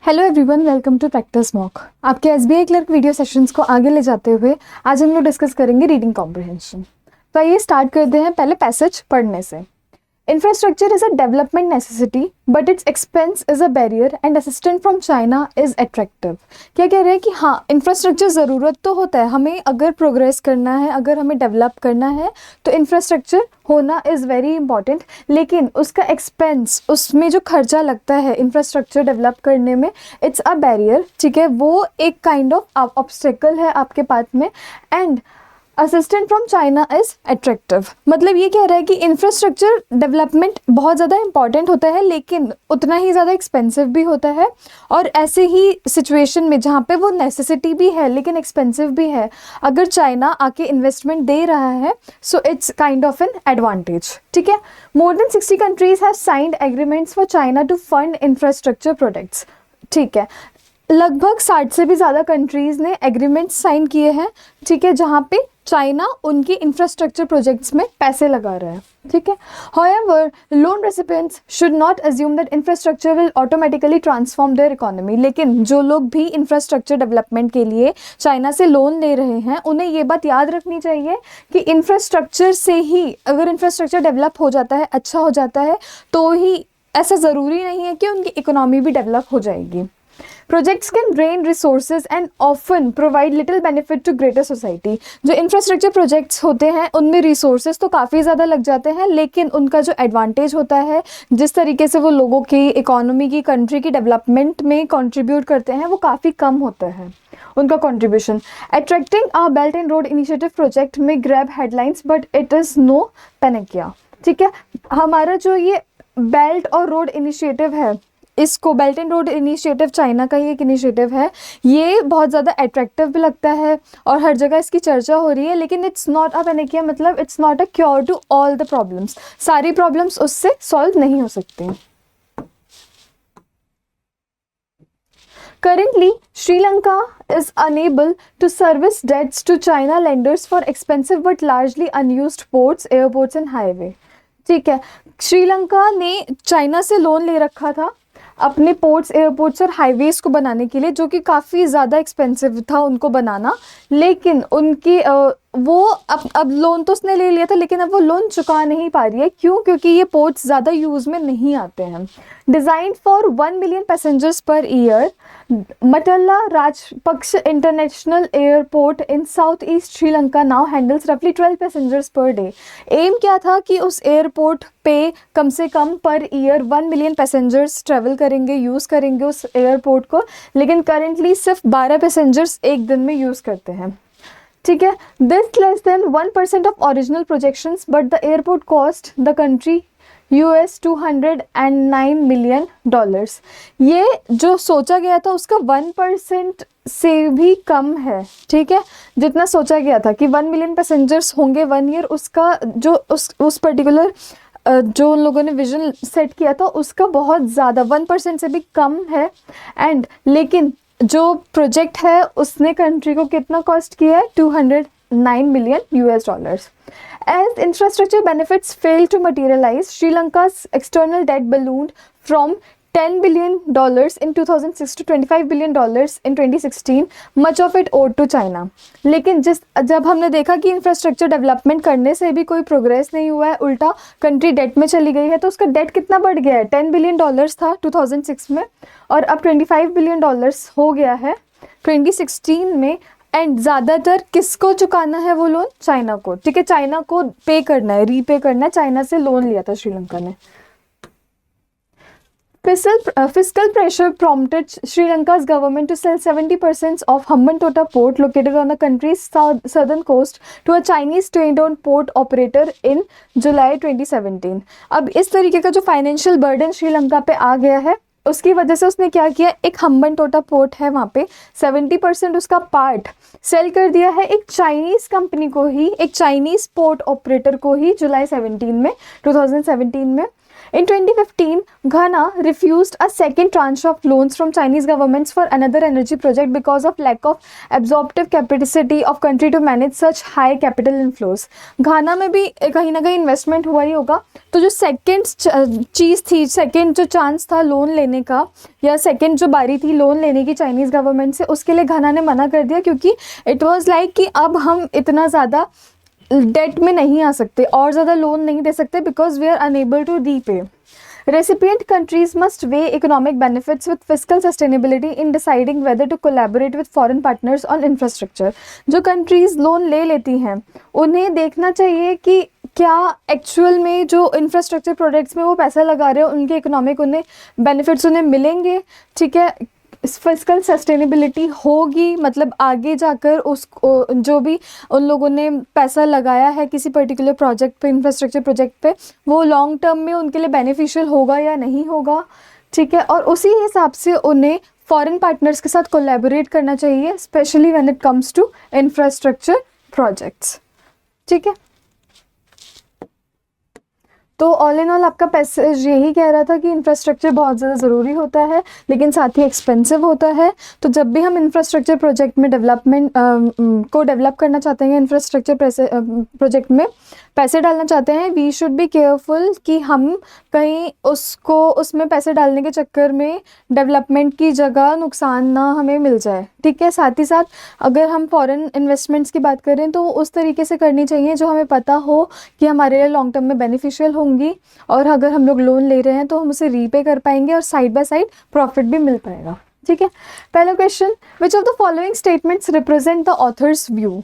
Hello everyone, welcome to practice mock. आपके SBI clerk video sessions को आगे ले जाते हुए आज हम लोग डिस्कस करेंगे रीडिंग कॉम्प्रिहेंशन। तो आइए स्टार्ट करते हैं पहले पैसेज पढ़ने से। Infrastructure is a development necessity but it's expense is a barrier and assistant from China is attractive. क्या कह रहे हैं कि हाँ, इंफ्रास्ट्रक्चर ज़रूरत तो होता है, हमें अगर प्रोग्रेस करना है, अगर हमें डेवलप करना है तो इंफ्रास्ट्रक्चर होना इज़ वेरी इंपॉर्टेंट, लेकिन उसका एक्सपेंस, उसमें जो खर्चा लगता है इंफ्रास्ट्रक्चर डेवलप करने में, इट्स अ बैरियर। ठीक है, वो एक काइंड ऑफ ऑब्स्टेकल है आपके पाथ में। And assistant from China is attractive, मतलब ये कह रहा है कि इंफ्रास्ट्रक्चर डेवलपमेंट बहुत ज़्यादा इंपॉर्टेंट होता है लेकिन उतना ही ज़्यादा एक्सपेंसिव भी होता है। और ऐसे ही सिचुएशन में जहाँ पे वो नेसेसिटी भी है लेकिन एक्सपेंसिव भी है, अगर चाइना आके इन्वेस्टमेंट दे रहा है so it's kind of an advantage. ठीक है, more than 60 countries have signed agreements for China to fund infrastructure projects. ठीक है, लगभग 60 से भी ज़्यादा कंट्रीज़ ने एग्रीमेंट साइन किए हैं। ठीक है, जहाँ पे चाइना उनकी इंफ्रास्ट्रक्चर प्रोजेक्ट्स में पैसे लगा रहा है। ठीक है, however, loan recipients should not assume that infrastructure will automatically transform their economy। लेकिन जो लोग भी इंफ्रास्ट्रक्चर डेवलपमेंट के लिए चाइना से लोन ले रहे हैं, उन्हें ये बात याद रखनी चाहिए कि इंफ्रास्ट्रक्चर से ही, अगर इंफ्रास्ट्रक्चर डेवलप हो जाता है, अच्छा हो जाता है, तो ही ऐसा ज़रूरी नहीं है कि उनकी इकोनॉमी भी डेवलप हो जाएगी। Projects can drain resources and often provide little benefit to greater society. जो इंफ्रास्ट्रक्चर प्रोजेक्ट्स होते हैं उनमें रिसोर्सेज तो काफ़ी ज़्यादा लग जाते हैं, लेकिन उनका जो एडवांटेज होता है, जिस तरीके से वो लोगों की इकोनॉमी की, कंट्री की डेवलपमेंट में कंट्रीब्यूट करते हैं, वो काफ़ी कम होता है उनका contribution. Attracting a belt and road initiative project में grab headlines but it is no panacea. ठीक है, हमारा जो ये बेल्ट और रोड इनिशिएटिव है, इसको belt and road initiative China का ही एक इनिशिएटिव है, ये बहुत ज़्यादा अट्रैक्टिव भी लगता है और हर जगह इसकी चर्चा हो रही है, लेकिन इट्स नॉट अ पैनिकिया, मतलब it's not a cure to all the problems. सारी प्रॉब्लम्स उससे सॉल्व नहीं हो सकती। Currently, Sri Lanka is unable to service debts to China lenders for expensive but largely unused ports, airports and highway। ठीक है, श्रीलंका ने China से loan ले रखा था अपने पोर्ट्स, एयरपोर्ट्स और हाईवेज़ को बनाने के लिए, जो कि काफ़ी ज़्यादा एक्सपेंसिव था उनको बनाना, लेकिन उनकी वो अब लोन तो उसने ले लिया था लेकिन अब वो लोन चुका नहीं पा रही है। क्यों? क्योंकि ये पोर्ट्स ज़्यादा यूज़ में नहीं आते हैं। Designed for 1 million passengers per year, Mattala Rajapaksa international airport in south east Sri Lanka now handles रफली 12 पैसेंजर्स पर डे। एम क्या था कि उस एयरपोर्ट पे कम से कम per year 1 million passengers travel करेंगे, यूज़ करेंगे उस एयरपोर्ट को, लेकिन करेंटली सिर्फ 12 पैसेंजर्स एक दिन में यूज़ करते हैं। ठीक है, this less than 1% of original projections but the airport cost the country $209 million. ये जो सोचा गया था उसका 1% से भी कम है। ठीक है, जितना सोचा गया था कि 1 मिलियन पैसेंजर्स होंगे 1 ईयर, उसका जो उस पर्टिकुलर जो उन लोगों ने विजन सेट किया था उसका बहुत ज़्यादा 1% से भी कम है। एंड लेकिन जो प्रोजेक्ट है उसने कंट्री को कितना कॉस्ट किया है? $209 million. As infrastructure benefits failed to materialize, Sri Lanka's external debt ballooned from $10 billion in 2006 to $25 billion in 2016, much of it owed to China। लेकिन जब हमने देखा कि इंफ्रास्ट्रक्चर डेवलपमेंट करने से भी कोई प्रोग्रेस नहीं हुआ है, उल्टा कंट्री डेट में चली गई है, तो उसका डेट कितना बढ़ गया है? $10 बिलियन था 2006 में और अब $25 बिलियन हो गया है 2016 में। एंड ज़्यादातर किसको चुकाना है वो लोन? चाइना को। ठीक है, चाइना को पे करना है, रीपे करना है। चाइना से लोन लिया था श्रीलंका ने। Fiscal pressure prompted Sri Lanka's government to sell 70% of Hambantota port, located on the country's southern coast, to a Chinese state-owned port operator in July 2017। अब इस तरीके का जो फाइनेंशियल बर्डन श्रीलंका पे आ गया है, उसकी वजह से उसने क्या किया, एक हम्बनटोटा पोर्ट है वहाँ पे, 70% उसका पार्ट सेल कर दिया है एक चाइनीज़ कंपनी को ही, एक चाइनीज़ पोर्ट ऑपरेटर को ही, जुलाई 2017 में। In 2015, Ghana refused a second tranche of loans from Chinese governments for another energy project because of lack of absorptive capacity of country to manage such high capital inflows. घाना में भी कहीं ना कहीं investment हुआ ही होगा, तो जो सेकेंड चीज़ थी, सेकेंड जो चांस था लोन लेने का या सेकेंड जो बारी थी लोन लेने की चाइनीज़ गवर्नमेंट से, उसके लिए घाना ने मना कर दिया क्योंकि इट वाज लाइक कि अब हम इतना ज़्यादा डेट में नहीं आ सकते और ज़्यादा लोन नहीं दे सकते because we are unable to repay. Recipient countries must weigh economic benefits with fiscal sustainability in deciding whether to collaborate with foreign partners on infrastructure. जो countries लोन ले लेती हैं उन्हें देखना चाहिए कि क्या एक्चुअल में जो इंफ्रास्ट्रक्चर प्रोजेक्ट्स में वो पैसा लगा रहे हो उनके इकोनॉमिक उन्हें बेनिफिट्स उन्हें मिलेंगे. ठीक है, फिजिकल सस्टेनेबिलिटी होगी, मतलब आगे जाकर उस जो भी उन लोगों ने पैसा लगाया है किसी पर्टिकुलर प्रोजेक्ट पे, इंफ्रास्ट्रक्चर प्रोजेक्ट पे, वो लॉन्ग टर्म में उनके लिए बेनिफिशियल होगा या नहीं होगा. ठीक है, और उसी हिसाब से उन्हें फॉरेन पार्टनर्स के साथ कोलैबोरेट करना चाहिए, specially when it comes to infrastructure projects. ठीक है, तो ऑल इन ऑल आपका पैसेज यही कह रहा था कि इंफ्रास्ट्रक्चर बहुत ज़्यादा ज़रूरी होता है लेकिन साथ ही एक्सपेंसिव होता है. तो जब भी हम इंफ्रास्ट्रक्चर प्रोजेक्ट में डेवलपमेंट को डेवलप करना चाहते हैं, इंफ्रास्ट्रक्चर प्रोजेक्ट में पैसे डालना चाहते हैं, वी शुड बी केयरफुल कि हम कहीं उसमें पैसे डालने के चक्कर में डेवलपमेंट की जगह नुकसान ना हमें मिल जाए. ठीक है, साथ ही साथ अगर हम फॉरेन इन्वेस्टमेंट्स की बात करें तो उस तरीके से करनी चाहिए जो हमें पता हो कि हमारे लिए लॉन्ग टर्म में बेनिफिशियल होंगी, और अगर हम लोग लोन ले रहे हैं तो हम उसे रीपे कर पाएंगे और साइड बाय साइड प्रॉफिट भी मिल पाएगा. ठीक है, पहला question, which of the following statements represent the author's view?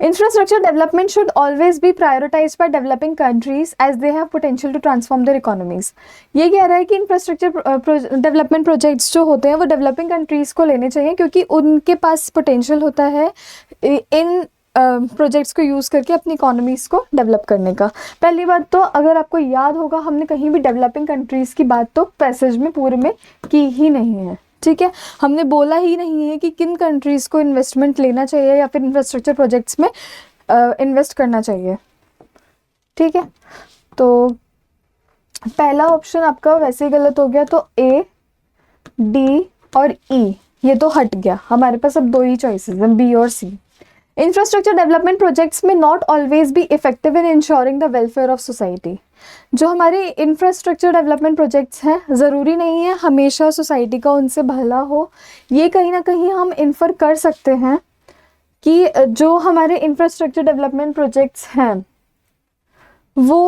Infrastructure development should always be prioritized by developing countries as they have potential to transform their economies. ये कह रहा है कि इंफ्रास्ट्रक्चर डेवलपमेंट प्रोजेक्ट्स जो होते हैं वो डेवलपिंग कंट्रीज़ को लेने चाहिए क्योंकि उनके पास पोटेंशियल होता है इन प्रोजेक्ट्स को यूज़ करके अपनी इकोनॉमीज़ को डेवलप करने का. पहली बात तो अगर आपको याद होगा, हमने कहीं भी डेवलपिंग कंट्रीज़ की बात तो पैसेज में पूरे में की ही नहीं है. ठीक है, हमने बोला ही नहीं है कि किन कंट्रीज़ को इन्वेस्टमेंट लेना चाहिए या फिर इंफ्रास्ट्रक्चर प्रोजेक्ट्स में इन्वेस्ट करना चाहिए. ठीक है, तो पहला ऑप्शन आपका वैसे ही गलत हो गया, तो ए, डी और ई ये तो हट गया. हमारे पास अब दो ही चॉइसेस हैं, बी और सी. इंफ्रास्ट्रक्चर डेवलपमेंट प्रोजेक्ट्स में not always be effective in ensuring the welfare of society. जो हमारे इंफ्रास्ट्रक्चर डेवलपमेंट प्रोजेक्ट्स हैं ज़रूरी नहीं है हमेशा सोसाइटी का उनसे भला हो. ये कहीं ना कहीं हम इन्फर कर सकते हैं कि जो हमारे इंफ्रास्ट्रक्चर डेवलपमेंट प्रोजेक्ट्स हैं वो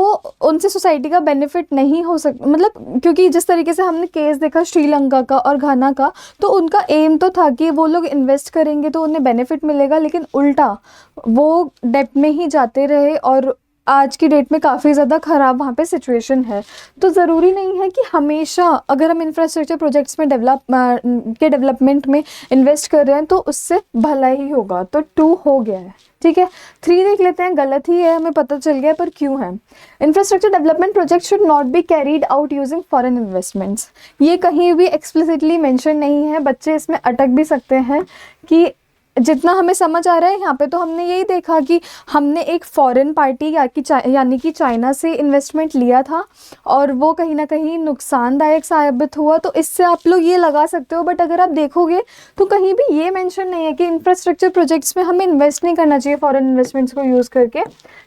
उनसे सोसाइटी का बेनिफिट नहीं हो सकता, मतलब क्योंकि जिस तरीके से हमने केस देखा श्रीलंका का और घाना का, तो उनका एम तो था कि वो लोग इन्वेस्ट करेंगे तो उन्हें बेनिफिट मिलेगा, लेकिन उल्टा वो डेट में ही जाते रहे और आज की डेट में काफ़ी ज़्यादा ख़राब वहाँ पे सिचुएशन है. तो ज़रूरी नहीं है कि हमेशा अगर हम इंफ्रास्ट्रक्चर प्रोजेक्ट्स में डेवलपमेंट में इन्वेस्ट कर रहे हैं तो उससे भला ही होगा. तो 2 हो गया है. ठीक है, 3 देख लेते हैं, गलत ही है, हमें पता चल गया, पर क्यों है? Infrastructure development project should not be carried out using foreign investments. ये कहीं भी एक्सप्लिसिटली मेंशन नहीं है, बच्चे इसमें अटक भी सकते हैं कि जितना हमें समझ आ रहा है यहाँ पे तो हमने यही देखा कि हमने एक फॉरेन पार्टी यानी कि चाइना से इन्वेस्टमेंट लिया था और वो कहीं ना कहीं नुकसानदायक साबित हुआ, तो इससे आप लोग ये लगा सकते हो. बट अगर आप देखोगे तो कहीं भी ये मेंशन नहीं है कि इंफ्रास्ट्रक्चर प्रोजेक्ट्स में हमें इन्वेस्ट नहीं करना चाहिए फॉरेन इन्वेस्टमेंट्स को यूज़ करके.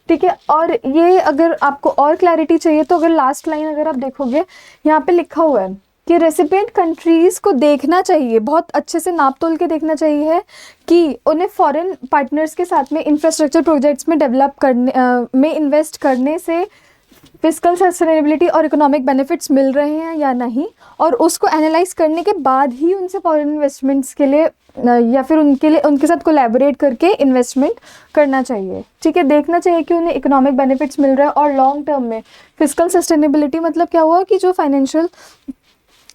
ठीक है, और ये अगर आपको और क्लैरिटी चाहिए तो अगर लास्ट लाइन अगर आप देखोगे यहाँ पे लिखा हुआ है कि रेसिपिएंट कंट्रीज़ को देखना चाहिए, बहुत अच्छे से नाप तोल के देखना चाहिए कि उन्हें फॉरेन पार्टनर्स के साथ में इंफ्रास्ट्रक्चर प्रोजेक्ट्स में डेवलप करने में इन्वेस्ट करने से फिजिकल सस्टेनेबिलिटी और इकोनॉमिक बेनिफिट्स मिल रहे हैं या नहीं, और उसको एनालाइज करने के बाद ही उनसे फॉरेन इन्वेस्टमेंट्स के लिए या फिर उनके साथ कोलैबोरेट करके इन्वेस्टमेंट करना चाहिए. ठीक है, देखना चाहिए कि उन्हें इकोनॉमिक बेनिफिट्स मिल रहा है और लॉन्ग टर्म में फिजिकल सस्टेनेबिलिटी मतलब क्या हुआ कि जो फाइनेंशियल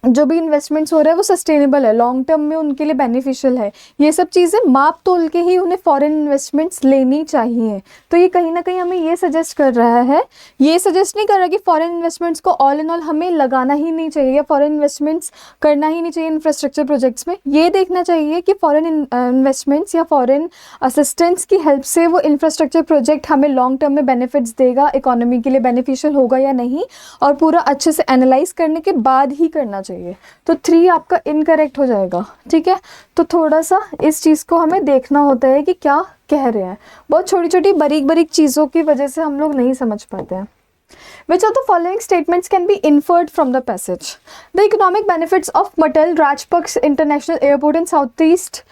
जो भी इन्वेस्टमेंट्स हो रहा है वो सस्टेनेबल है, लॉन्ग टर्म में उनके लिए बेनिफिशियल है, ये सब चीज़ें माप तोल के ही उन्हें फॉरेन इन्वेस्टमेंट्स लेनी चाहिए। तो ये कहीं ना कहीं हमें ये सजेस्ट कर रहा है, ये सजेस्ट नहीं कर रहा कि फॉरेन इन्वेस्टमेंट्स को ऑल इन ऑल हमें लगाना ही नहीं चाहिए या फॉरेन इन्वेस्टमेंट्स करना ही नहीं चाहिए इंफ्रास्ट्रक्चर प्रोजेक्ट्स में। ये देखना चाहिए कि फॉरेन इन्वेस्टमेंट्स या फॉरेन असिस्टेंस की हेल्प से वो इंफ्रास्ट्रक्चर प्रोजेक्ट हमें लॉन्ग टर्म में बेनिफिट्स देगा, इकोनॉमी के लिए बेनिफिशियल होगा या नहीं, और पूरा अच्छे से एनालाइज करने के बाद ही करना चाहिए। तो 3 आपका इनकरेक्ट हो जाएगा, ठीक है। तो थोड़ा सा इस चीज़ को हमें देखना होता है कि क्या कह रहे हैं, बहुत छोटी छोटी बारीक बारीक चीज़ों की वजह से हम लोग नहीं समझ पाते हैं। Which of the following statements can be inferred from the passage? The economic benefits of Matal Rajpaksa International Airport in Southeast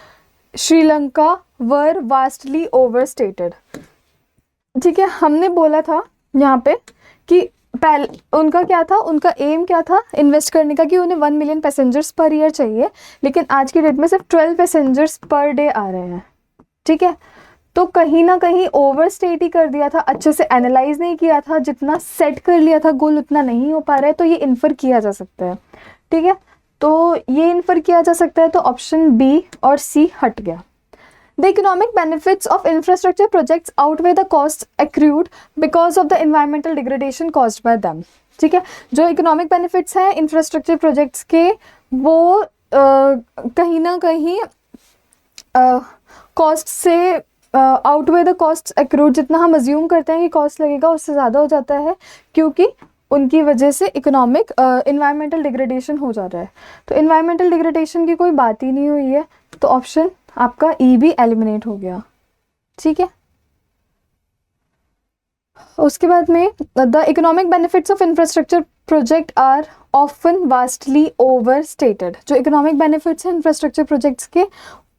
Sri Lanka were vastly overstated. ठीक है, हमने बोला था यहाँ पे कि पहले उनका क्या था, उनका एम क्या था इन्वेस्ट करने का, कि उन्हें 1 मिलियन पैसेंजर्स पर ईयर चाहिए, लेकिन आज की डेट में सिर्फ 12 पैसेंजर्स पर डे आ रहे हैं, ठीक है। तो कहीं ना कहीं ओवर स्टेट ही कर दिया था, अच्छे से एनालाइज नहीं किया था, जितना सेट कर लिया था गोल उतना नहीं हो पा रहा है, तो ये इन्फर किया जा सकता है, ठीक है। तो ये इन्फर किया जा सकता है, तो ऑप्शन बी और सी हट गया। The economic benefits of infrastructure projects outweigh the costs accrued because of the environmental degradation caused by them. ठीक है, जो इकोनॉमिक बेनिफिट्स हैं इंफ्रास्ट्रक्चर प्रोजेक्ट्स के, वो कहीं ना कहीं कॉस्ट से आउटवे द कॉस्ट एक्रूड, जितना हम अज्यूम करते हैं कि कॉस्ट लगेगा उससे ज़्यादा हो जाता है, क्योंकि उनकी वजह से इकोनॉमिक इन्वायरमेंटल डिग्रेडेशन हो जा रहा है। तो इन्वायरमेंटल डिग्रेडेशन की कोई बात ही नहीं हुई है, तो ऑप्शन आपका ई भी एलिमिनेट हो गया, ठीक है। उसके बाद में the economic benefits of infrastructure project are often vastly overstated. जो इकोनॉमिक बेनिफिट्स हैं इंफ्रास्ट्रक्चर प्रोजेक्ट्स के,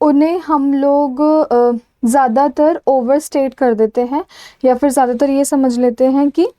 उन्हें हम लोग ज़्यादातर ओवर स्टेट कर देते हैं, या फिर ज़्यादातर ये समझ लेते हैं कि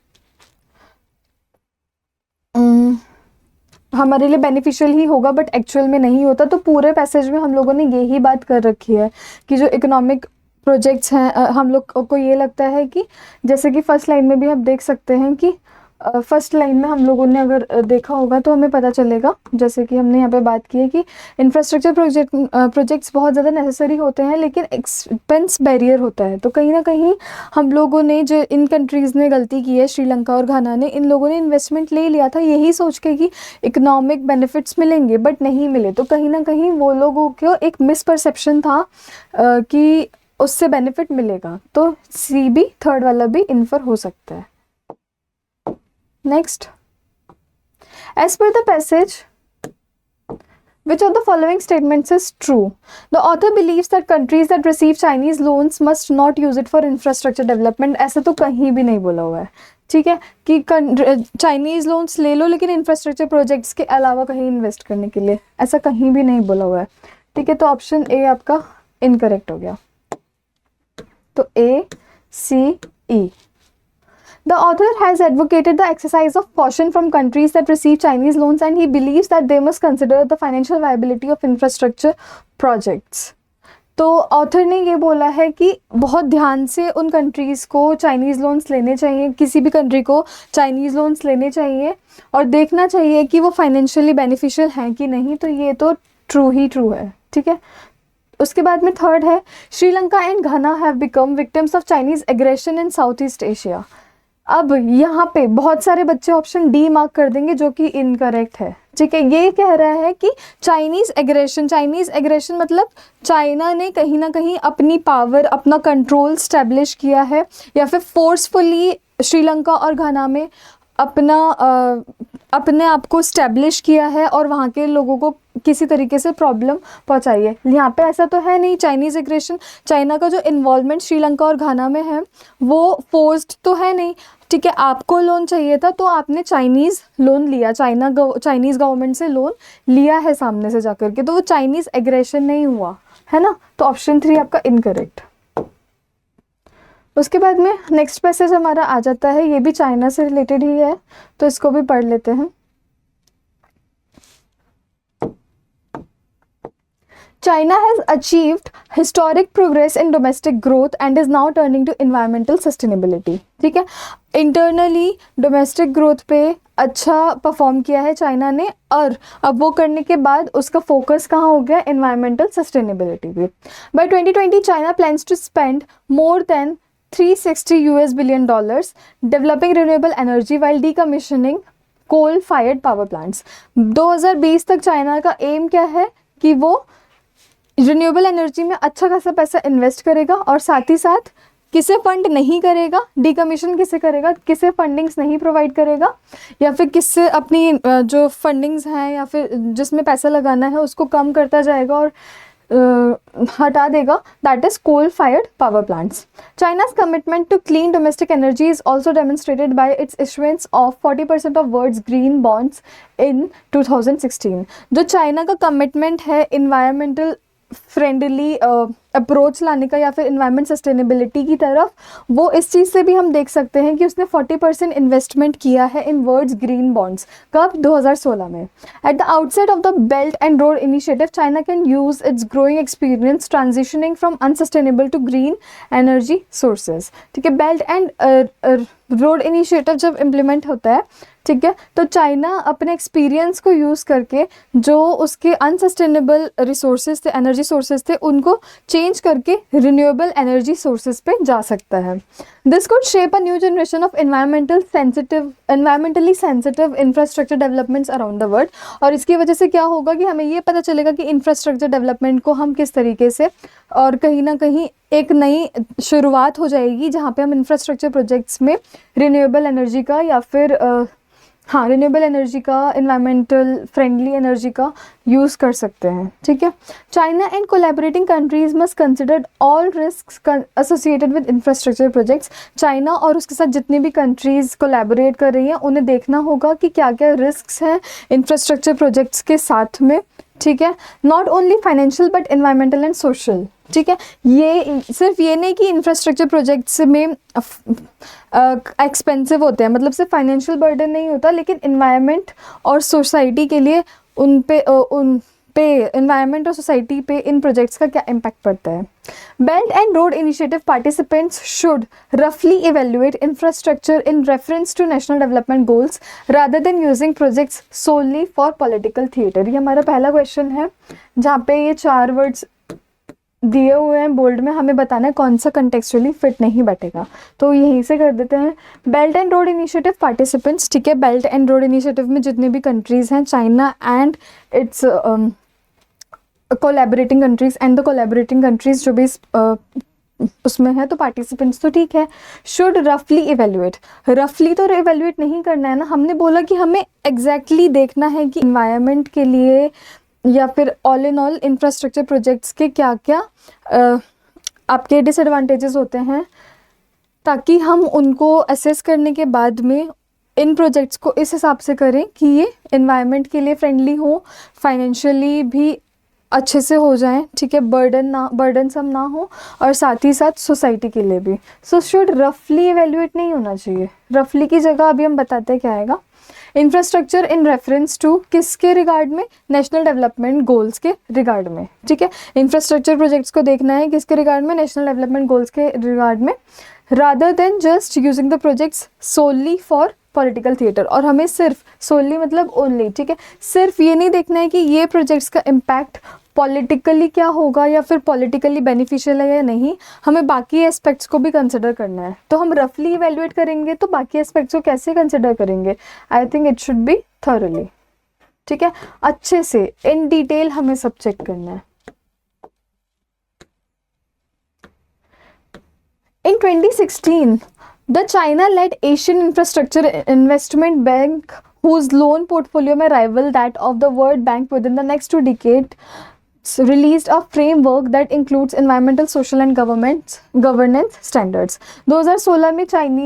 हमारे लिए बेनिफिशियल ही होगा, बट एक्चुअल में नहीं होता। तो पूरे पैसेज में हम लोगों ने यही बात कर रखी है कि जो इकोनॉमिक प्रोजेक्ट्स हैं, हम लोग को ये लगता है कि जैसे कि फर्स्ट लाइन में भी आप देख सकते हैं कि फर्स्ट लाइन में हम लोगों ने अगर देखा होगा तो हमें पता चलेगा, जैसे कि हमने यहाँ पे बात की है कि इंफ्रास्ट्रक्चर प्रोजेक्ट्स बहुत ज़्यादा नेसेसरी होते हैं, लेकिन एक्सपेंस बैरियर होता है। तो कहीं ना कहीं हम लोगों ने, जो इन कंट्रीज़ ने गलती की है, श्रीलंका और घाना ने, इन लोगों ने इन्वेस्टमेंट ले लिया था यही सोच के कि इकोनॉमिक बेनिफिट्स मिलेंगे, बट नहीं मिले। तो कहीं ना कहीं वो लोगों को एक मिसपरसेप्शन था कि उससे बेनिफिट मिलेगा। तो सी भी, थर्ड वाला भी इन्फर हो सकता है। Next, as per the passage, which of the following statements is true? The author believes that countries that receive Chinese loans must not use it for infrastructure development. ऐसा तो कहीं भी नहीं बोला हुआ है, ठीक है, कि चाइनीज़ लोन्स ले लो लेकिन इंफ्रास्ट्रक्चर प्रोजेक्ट्स के अलावा कहीं इन्वेस्ट करने के लिए, ऐसा कहीं भी नहीं बोला हुआ है, ठीक है। तो ऑप्शन ए आपका इनकरेक्ट हो गया। तो ए, सी, ई। The author has advocated the exercise of caution from countries that receive Chinese loans, and he believes that they must consider the financial viability of infrastructure projects. तो ऑथर ने ये बोला है कि बहुत ध्यान से उन कंट्रीज़ को चाइनीज़ लोन्स लेने चाहिए, किसी भी कंट्री को चाइनीज़ लोन्स लेने चाहिए और देखना चाहिए कि वो फाइनेंशियली बेनिफिशियल हैं कि नहीं। तो ये तो ट्रू ही ट्रू है, ठीक है। उसके बाद में थर्ड है, Sri Lanka and Ghana have become victims of Chinese aggression in south east Asia. अब यहाँ पे बहुत सारे बच्चे ऑप्शन डी मार्क कर देंगे, जो कि इनकरेक्ट है, ठीक है। ये कह रहा है कि चाइनीज़ एग्रेशन मतलब चाइना ने कहीं ना कहीं अपनी पावर, अपना कंट्रोल स्टैब्लिश किया है, या फिर फोर्सफुली श्रीलंका और घाना में अपने आप को स्टैब्लिश किया है और वहाँ के लोगों को किसी तरीके से प्रॉब्लम पहुँचाई है। यहाँ पे ऐसा तो है नहीं, चाइनीज़ एग्रेशन, चाइना का जो इन्वॉल्वमेंट श्रीलंका और घाना में है वो फोर्स्ड तो है नहीं, ठीक है। आपको लोन चाहिए था तो आपने चाइनीज़ लोन लिया, चाइनीज़ गवर्नमेंट से लोन लिया है सामने से जा कर के, तो वो चाइनीज़ एग्रेशन नहीं हुआ है ना। तो ऑप्शन 3 आपका इनकरेक्ट। उसके बाद में नेक्स्ट पैसेज हमारा आ जाता है, ये भी चाइना से रिलेटेड ही है, तो इसको भी पढ़ लेते हैं। China has achieved historic progress in domestic growth and is now turning to environmental sustainability, ठीक है। इंटरनली डोमेस्टिक ग्रोथ पे अच्छा परफॉर्म किया है चाइना ने, और अब वो करने के बाद उसका फोकस कहाँ हो गया, एनवायरमेंटल सस्टेनेबिलिटी पे। By 2020 China plans to spend more than $360 billion developing renewable energy while decommissioning coal fired power plants. 2020 तक चाइना का एम क्या है कि वो रिन्यूएबल एनर्जी में अच्छा खासा पैसा इन्वेस्ट करेगा, और साथ ही साथ किसे फंड नहीं करेगा, डीकमीशन किसे करेगा, किसे फंडिंग्स नहीं प्रोवाइड करेगा, या फिर किससे अपनी जो फंडिंग्स हैं या फिर जिसमें पैसा लगाना है उसको कम करता जाएगा और हटा देगा, that is coal fired power plants. China's commitment to clean domestic energy is also demonstrated by its issuance of 40% of world's green bonds in 2016। जो चाइना का कमिटमेंट है इन्वायरमेंटल फ्रेंडली अप्रोच लाने का या फिर इन्वायरमेंट सस्टेनेबिलिटी की तरफ, वो इस चीज़ से भी हम देख सकते हैं कि उसने 40% इन्वेस्टमेंट किया है इन वर्ल्ड्स ग्रीन बॉन्ड्स। कब, 2016 में। At the outset of the belt and road initiative China can use its growing experience transitioning from unsustainable to green energy sources. ठीक है, बेल्ट एंड रोड इनिशिएटिव जब इम्प्लीमेंट होता है, ठीक है, तो चाइना अपने एक्सपीरियंस को यूज़ करके जो उसके अनसस्टेनेबल रिसोर्सेज थे, एनर्जी सोर्सेज थे, उनको चेंज करके रिन्यूएबल एनर्जी सोर्सेज पे जा सकता है। This could shape a new generation of environmentally sensitive infrastructure developments around the world. और इसकी वजह से क्या होगा कि हमें ये पता चलेगा कि इंफ्रास्ट्रक्चर डेवलपमेंट को हम किस तरीके से, और कहीं ना कहीं एक नई शुरुआत हो जाएगी जहाँ पे हम इंफ्रास्ट्रक्चर प्रोजेक्ट्स में रिन्यूएबल एनर्जी का या फिर रिन्यूएबल एनर्जी का, इन्वायरमेंटल फ्रेंडली एनर्जी का यूज़ कर सकते हैं। ठीक है, China and collaborating countries must consider all risks associated with infrastructure projects. China और उसके साथ जितनी भी कंट्रीज़ कोलैबोरेट कर रही हैं उन्हें देखना होगा कि क्या क्या रिस्क्स हैं इंफ्रास्ट्रक्चर प्रोजेक्ट्स के साथ में। ठीक है, not only financial but environmental and social. ठीक है, ये सिर्फ ये नहीं कि इंफ्रास्ट्रक्चर प्रोजेक्ट्स में एक्सपेंसिव होते हैं, मतलब सिर्फ फाइनेंशियल बर्डन नहीं होता, लेकिन इन्वायरमेंट और सोसाइटी के लिए उन पे इन्वायरमेंट और सोसाइटी पे इन प्रोजेक्ट्स का क्या इम्पैक्ट पड़ता है। Belt and road initiative participants should रफली evaluate infrastructure in reference to national development goals rather than using projects solely for political theatre. ये हमारा पहला क्वेश्चन है जहाँ पे ये 4 वर्ड्स दिए हुए हैं बोल्ड में, हमें बताना है कौन सा कंटेक्चुअली फिट नहीं बैठेगा, तो यहीं से कर देते हैं। Belt and road initiative participants, ठीक है, बेल्ट एंड रोड इनिशिएटिव में जितने भी कंट्रीज़ हैं, China and it's collaborating countries and the collaborating countries जो भी उसमें है, तो पार्टिसिपेंट्स तो ठीक है। शुड रफली इवेल्युएट, रफली तो इवेल्युएट नहीं करना है ना, हमने बोला कि हमें एग्जैक्टली देखना है कि इन्वायरमेंट के लिए या फिर all in all infrastructure projects के क्या क्या आपके डिसएडवांटेजेस होते हैं, ताकि हम उनको असेस करने के बाद में इन प्रोजेक्ट्स को इस हिसाब से करें कि ये एनवायरनमेंट के लिए फ्रेंडली हो, फाइनेंशियली भी अच्छे से हो जाएं, ठीक है, बर्डनसम ना हो, और साथ ही साथ सोसाइटी के लिए भी। सो शुड रफली इवेल्युएट नहीं होना चाहिए, रफली की जगह अभी हम बताते हैं क्या आएगा। इंफ्रास्ट्रक्चर इन रेफरेंस टू किसके रिगार्ड में, नेशनल डेवलपमेंट गोल्स के रिगार्ड में। ठीक है, इंफ्रास्ट्रक्चर प्रोजेक्ट्स को देखना है किसके रिगार्ड में, नेशनल डेवलपमेंट गोल्स के रिगार्ड में, rather than just using the projects solely for political theatre. और हमें सिर्फ सोली मतलब ओनली, ठीक है, सिर्फ ये नहीं देखना है कि ये प्रोजेक्ट्स का इम्पैक्ट पॉलिटिकली क्या होगा या फिर पॉलिटिकली बेनिफिशियल है या नहीं, हमें बाकी एस्पेक्ट्स को भी कंसिडर करना है। तो हम रफली इवेल्युएट करेंगे तो बाकी एस्पेक्ट्स को कैसे कंसिडर करेंगे, I think it should be thoroughly. ठीक है, अच्छे से इन डिटेल हमें सब चेक करना है। In 2016, the China-led Asian Infrastructure Investment Bank, whose loan portfolio may rival that of the World Bank within the next 2 decades, released a framework that includes environmental, social and governance standards। 2016 में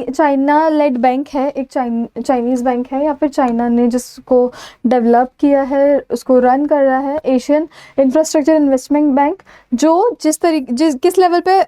China lead bank है, एक Chinese bank है या फिर China ने जिसको develop किया है, उसको रन कर रहा है, एशियन इंफ्रास्ट्रक्चर इन्वेस्टमेंट बैंक, जो किस लेवल पे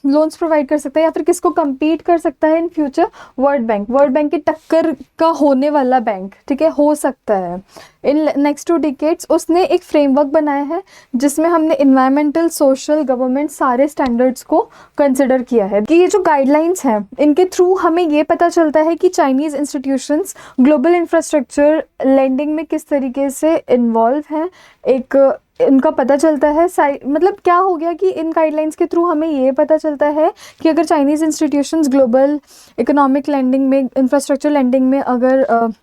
लोन्स प्रोवाइड कर सकता है या फिर किसको compete कर सकता है इन फ्यूचर, वर्ल्ड बैंक की टक्कर का होने वाला बैंक, ठीक है, हो सकता है इन नेक्स्ट 2 डिकेड्स। उसने एक फ्रेमवर्क बनाया है जिसमें हमने इन्वायरमेंटल, सोशल, गवर्नमेंट सारे स्टैंडर्ड्स को कंसिडर किया है कि ये जो गाइडलाइंस हैं इनके थ्रू हमें ये पता चलता है कि Chinese institutions global infrastructure lending में किस तरीके से इन्वॉल्व हैं। एक इनका पता चलता है मतलब क्या हो गया कि इन गाइडलाइंस के थ्रू हमें ये पता चलता है कि अगर Chinese institutions global economic lending में, इंफ्रास्ट्रक्चर लेंडिंग में अगर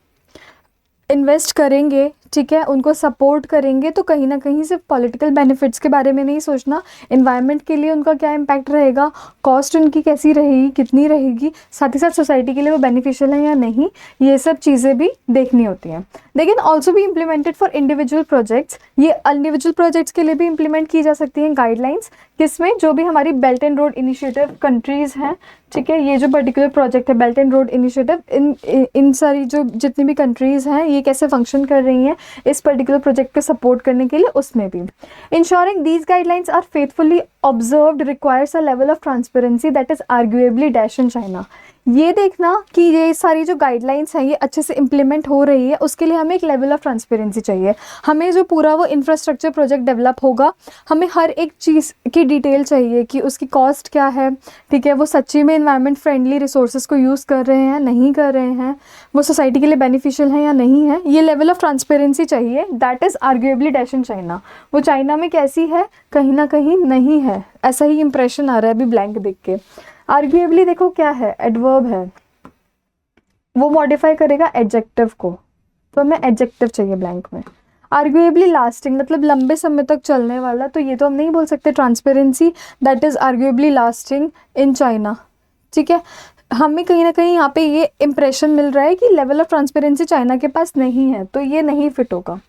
इन्वेस्ट करेंगे, ठीक है, उनको सपोर्ट करेंगे, तो कहीं ना कहीं सिर्फ पॉलिटिकल बेनिफिट्स के बारे में नहीं सोचना, इन्वायरमेंट के लिए उनका क्या इम्पैक्ट रहेगा, कॉस्ट उनकी कैसी रहेगी, कितनी रहेगी, साथ ही साथ सोसाइटी के लिए वो बेनिफिशियल है या नहीं, ये सब चीज़ें भी देखनी होती हैं। दे कैन ऑल्सो भी इम्प्लीमेंटेड फॉर इंडिविजुअल प्रोजेक्ट्स। ये इंडिविजुअल प्रोजेक्ट्स के लिए भी इम्प्लीमेंट की जा सकती हैं गाइडलाइंस, किसमें, जो भी हमारी belt and road initiative countries हैं, ठीक है, ये जो पर्टिकुलर प्रोजेक्ट है बेल्ट एंड रोड इनिशिएटिव, इन सारी जो जितनी भी कंट्रीज़ हैं ये कैसे फंक्शन कर रही हैं इस पर्टिकुलर प्रोजेक्ट को सपोर्ट करने के लिए, उसमें भी। Ensuring these guidelines are faithfully observed requires a level of transparency that is arguably dash in China. ये देखना कि ये सारी जो गाइडलाइंस हैं ये अच्छे से इम्प्लीमेंट हो रही है, उसके लिए हमें एक लेवल ऑफ ट्रांसपेरेंसी चाहिए। हमें जो पूरा वो इंफ्रास्ट्रक्चर प्रोजेक्ट डेवलप होगा, हमें हर एक चीज़ की डिटेल चाहिए कि उसकी कॉस्ट क्या है, ठीक है, वो सच्ची में इन्वायरमेंट फ्रेंडली रिसोर्सेज को यूज़ कर रहे हैं, नहीं कर रहे हैं, वो सोसाइटी के लिए बेनिफिशियल है या नहीं है, ये लेवल ऑफ ट्रांसपेरेंसी चाहिए। That is arguably dash in China. वो चाइना में कैसी है, कहीं ना कहीं नहीं है, ऐसा ही इंप्रेशन आ रहा है अभी ब्लैंक देख के। आर्ग्यूएबली देखो क्या है, एडवर्ब है, वो मॉडिफाई करेगा एडजेक्टिव को, तो हमें एडजेक्टिव चाहिए ब्लैंक में। आर्ग्यूएबली लास्टिंग मतलब लंबे समय तक चलने वाला, तो ये तो हम नहीं बोल सकते transparency that is arguably lasting in China, ठीक है। हमें कहीं ना कहीं यहाँ पे ये इंप्रेशन मिल रहा है कि लेवल ऑफ ट्रांसपेरेंसी चाइना के पास नहीं है, तो ये नहीं फिट होगा।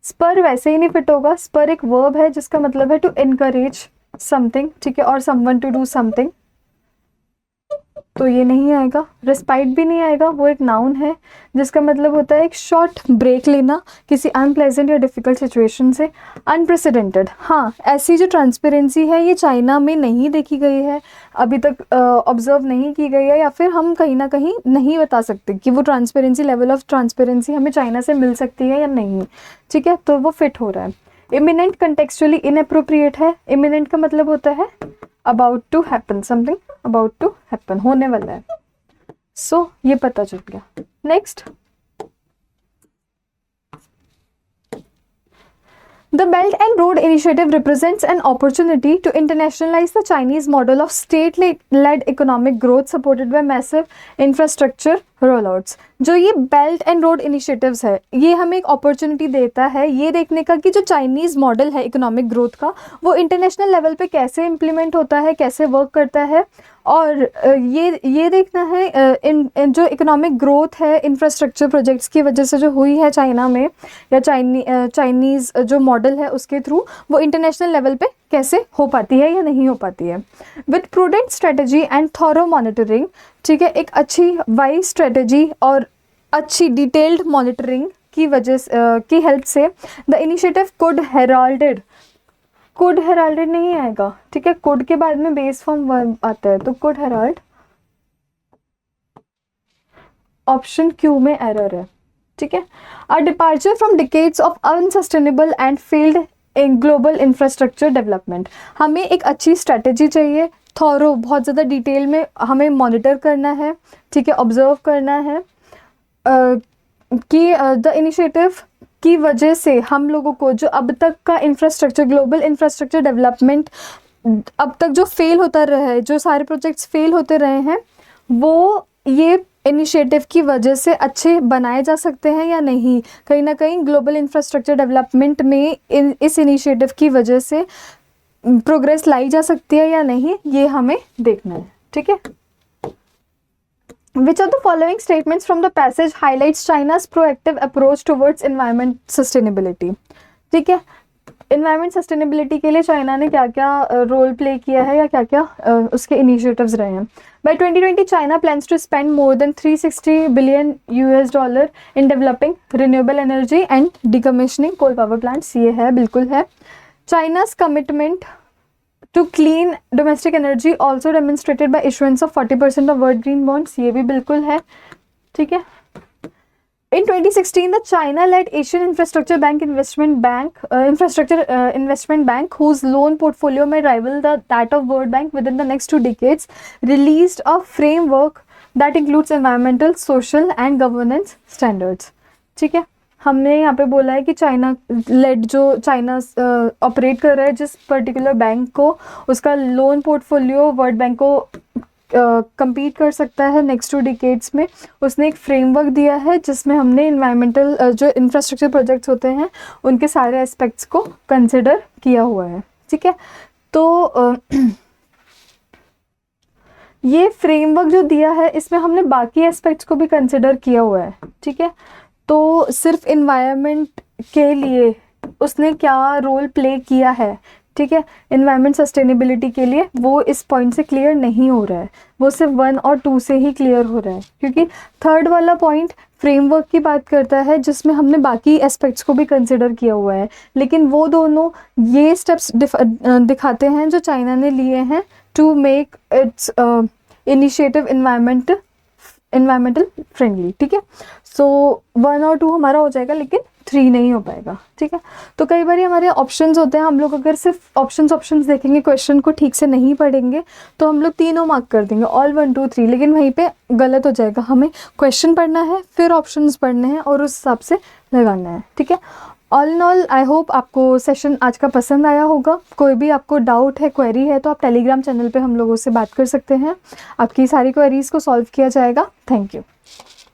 स्पर वैसे ही नहीं फिट होगा, स्पर एक वर्ब है जिसका मतलब है टू इनकरेज समथिंग, ठीक है, और समवन टू डू समथिंग, तो ये नहीं आएगा। रिस्पाइट भी नहीं आएगा, वो एक नाउन है जिसका मतलब होता है एक शॉर्ट ब्रेक लेना किसी अनप्लेजेंट या डिफ़िकल्ट सिचुएशन से। अनप्रेसिडेंटेड, हाँ, ऐसी जो ट्रांसपेरेंसी है ये चाइना में नहीं देखी गई है, अभी तक ऑब्जर्व नहीं की गई है, या फिर हम कहीं ना कहीं नहीं बता सकते कि वो ट्रांसपेरेंसी, लेवल ऑफ ट्रांसपेरेंसी हमें चाइना से मिल सकती है या नहीं, ठीक है, तो वो फिट हो रहा है। इमिनेंट कंटेक्चुअली इनएप्रोप्रिएट है। इमिनेंट का मतलब होता है about to happen, something about to happen, होने वाला है, सो ये पता चल गया। Next, The Belt and Road Initiative represents an opportunity to internationalize the Chinese model of state-led economic growth supported by massive infrastructure rollouts। जो ये belt and road initiatives है ये हमें एक अपॉर्चुनिटी देता है ये देखने का कि जो चाइनीज़ मॉडल है इकोनॉमिक ग्रोथ का वो इंटरनेशनल लेवल पे कैसे इम्प्लीमेंट होता है, कैसे वर्क करता है, और ये देखना है इन जो इकोनॉमिक ग्रोथ है इंफ्रास्ट्रक्चर प्रोजेक्ट्स की वजह से जो हुई है चाइना में, या चाइनीज़ जो मॉडल है उसके थ्रू वो इंटरनेशनल लेवल पे कैसे हो पाती है या नहीं हो पाती है। With prudent strategy and thorough monitoring, ठीक है, एक अच्छी वाइज स्ट्रेटजी और अच्छी डिटेल्ड मॉनिटरिंग की वजह की हेल्प से द इनिशिएटिव कुड हेराल्डेड, कुड हेराल्डेड नहीं आएगा, ठीक है, कुड के बाद में बेस फॉर्म वर्ब आता है, तो कुड हेराल्ड, ऑप्शन क्यू में एरर है, ठीक है। अ departure from decades of unsustainable and failed in global infrastructure development. हमें एक अच्छी स्ट्रेटेजी चाहिए, थॉरो, बहुत ज़्यादा डिटेल में हमें मॉनिटर करना है, ठीक है, ऑब्जर्व करना है कि द इनिशिएटिव की वजह से हम लोगों को जो अब तक का इंफ्रास्ट्रक्चर, ग्लोबल इंफ्रास्ट्रक्चर डेवलपमेंट अब तक जो फेल होता रहा है, जो सारे प्रोजेक्ट्स फेल होते रहे हैं, वो ये इनिशिएटिव की वजह से अच्छे बनाए जा सकते हैं या नहीं, कहीं ना कहीं ग्लोबल इंफ्रास्ट्रक्चर डेवलपमेंट में इस इनिशिएटिव की वजह से प्रोग्रेस लाई जा सकती है या नहीं, ये हमें देखना है, ठीक है। Which of the following statements from the passage highlights China's proactive approach towards environment sustainability? ठीक है, इन्वायरमेंट सस्टेनेबिलिटी के लिए चाइना ने क्या क्या रोल प्ले किया है या क्या क्या उसके इनिशिएटिव्स रहे हैं। By 2020 China plans to spend more than $360 billion in developing renewable energy and decommissioning coal power plants, ये है, बिल्कुल है। चाइना's commitment to clean domestic energy also demonstrated by issuance of 40% of world green bonds, ये भी बिल्कुल है, ठीक है। In 2016, the China-led Asian Infrastructure Investment Bank, whose loan portfolio may rival that of World Bank within the next 2 decades, released a framework that includes environmental, social and governance standards. ठीक है, हमने यहाँ पे बोला है कि चाइना लेड जो China operate कर रहा है जिस पर्टिकुलर बैंक को, उसका लोन पोर्टफोलियो वर्ल्ड बैंक को compete कर सकता है नेक्स्ट 2 डिकेड्स में. उसने एक फ्रेमवर्क दिया है जिसमें हमने इन्वायरमेंटल जो इंफ्रास्ट्रक्चर प्रोजेक्ट्स होते हैं उनके सारे एस्पेक्ट्स को कंसिडर किया हुआ है. ठीक है, तो ये फ्रेमवर्क जो दिया है इसमें हमने बाकी एस्पेक्ट्स को भी कंसिडर किया हुआ है. ठीक है, तो सिर्फ इन्वायरमेंट के लिए उसने क्या रोल प्ले किया है, ठीक है, इन्वायरमेंट सस्टेनेबिलिटी के लिए, वो इस पॉइंट से क्लियर नहीं हो रहा है. वो सिर्फ 1 और 2 से ही क्लियर हो रहा है, क्योंकि थर्ड वाला पॉइंट फ्रेमवर्क की बात करता है जिसमें हमने बाकी एस्पेक्ट्स को भी कंसिडर किया हुआ है. लेकिन वो दोनों ये स्टेप्स दिखाते हैं जो चाइना ने लिए हैं to make its initiative environmental friendly. ठीक है, सो 1 और 2 हमारा हो जाएगा लेकिन 3 नहीं हो पाएगा. ठीक है, तो कई बार हमारे ऑप्शंस होते हैं, हम लोग अगर सिर्फ ऑप्शंस देखेंगे, क्वेश्चन को ठीक से नहीं पढ़ेंगे तो हम लोग तीनों मार्क कर देंगे, ऑल 1 2 3, लेकिन वहीं पे गलत हो जाएगा. हमें क्वेश्चन पढ़ना है, फिर ऑप्शंस पढ़ने हैं और उस हिसाब से लगाना है. ठीक है, all in all I hope आपको सेशन आज का पसंद आया होगा. कोई भी आपको डाउट है, क्वेरी है, तो आप टेलीग्राम चैनल पे हम लोगों से बात कर सकते हैं. आपकी सारी क्वेरीज़ को सॉल्व किया जाएगा. Thank you.